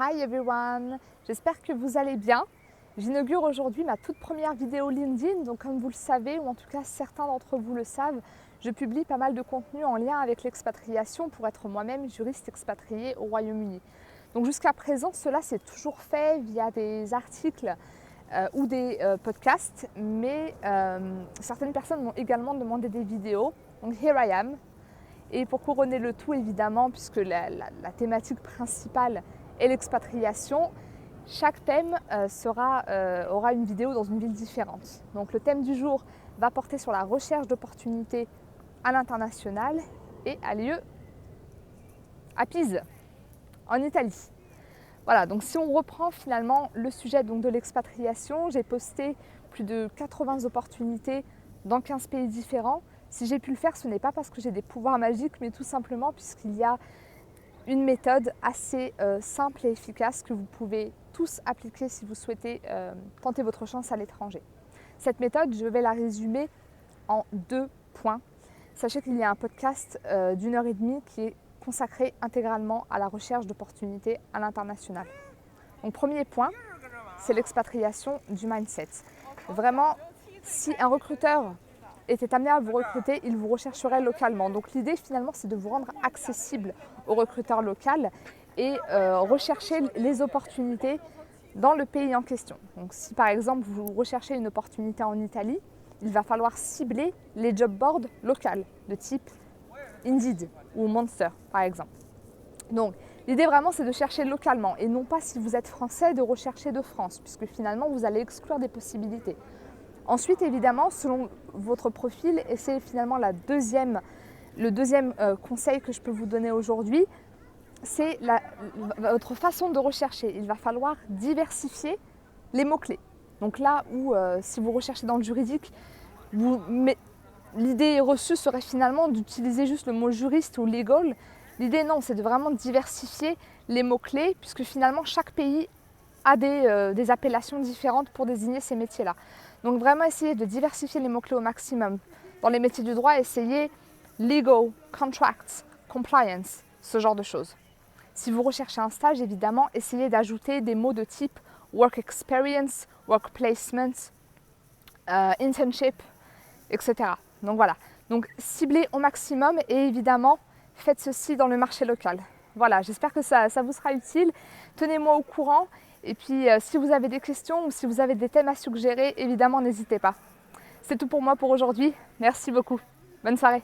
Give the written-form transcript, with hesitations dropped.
Hi everyone, j'espère que vous allez bien. J'inaugure aujourd'hui ma toute première vidéo LinkedIn, donc comme vous le savez, ou en tout cas certains d'entre vous le savent, je publie pas mal de contenu en lien avec l'expatriation pour être moi-même juriste expatrié au Royaume-Uni. Donc jusqu'à présent, cela s'est toujours fait via des articles ou des podcasts, mais certaines personnes m'ont également demandé des vidéos, donc here I am. Et pour couronner le tout, évidemment, puisque la thématique principale est l'expatriation, chaque thème aura une vidéo dans une ville différente. Donc le thème du jour va porter sur la recherche d'opportunités à l'international et a lieu à Pise, en Italie. Voilà, donc si on reprend finalement le sujet donc de l'expatriation, j'ai posté plus de 80 opportunités dans 15 pays différents. Si j'ai pu le faire, ce n'est pas parce que j'ai des pouvoirs magiques, mais tout simplement puisqu'il y a une méthode assez simple et efficace que vous pouvez tous appliquer si vous souhaitez tenter votre chance à l'étranger. Cette méthode, je vais la résumer en 2 points. Sachez qu'il y a un podcast d'1h30 qui est consacré intégralement à la recherche d'opportunités à l'international. Donc premier point, c'est l'expatriation du mindset. Vraiment, si un recruteur était amené à vous recruter, il vous rechercherait localement. Donc l'idée finalement, c'est de vous rendre accessible au recruteur local et rechercher les opportunités dans le pays en question. Donc si par exemple vous recherchez une opportunité en Italie, il va falloir cibler les job boards locaux de type Indeed ou Monster par exemple. Donc l'idée vraiment c'est de chercher localement et non pas si vous êtes français de rechercher de France puisque finalement vous allez exclure des possibilités. Ensuite évidemment selon votre profil et c'est finalement le deuxième conseil que je peux vous donner aujourd'hui, c'est votre façon de rechercher. Il va falloir diversifier les mots-clés. Donc là où si vous recherchez dans le juridique, l'idée reçue serait finalement d'utiliser juste le mot juriste ou legal. L'idée non, c'est de vraiment diversifier les mots-clés puisque finalement chaque pays a des appellations différentes pour désigner ces métiers-là. Donc vraiment essayer de diversifier les mots-clés au maximum. Dans les métiers du droit, essayez legal, contracts, compliance, ce genre de choses. Si vous recherchez un stage, évidemment, essayez d'ajouter des mots de type work experience, work placement, internship, etc. Donc voilà, donc ciblez au maximum et évidemment, faites ceci dans le marché local. Voilà, j'espère que ça vous sera utile. Tenez-moi au courant et puis si vous avez des questions ou si vous avez des thèmes à suggérer, évidemment, n'hésitez pas. C'est tout pour moi pour aujourd'hui. Merci beaucoup. Bonne soirée.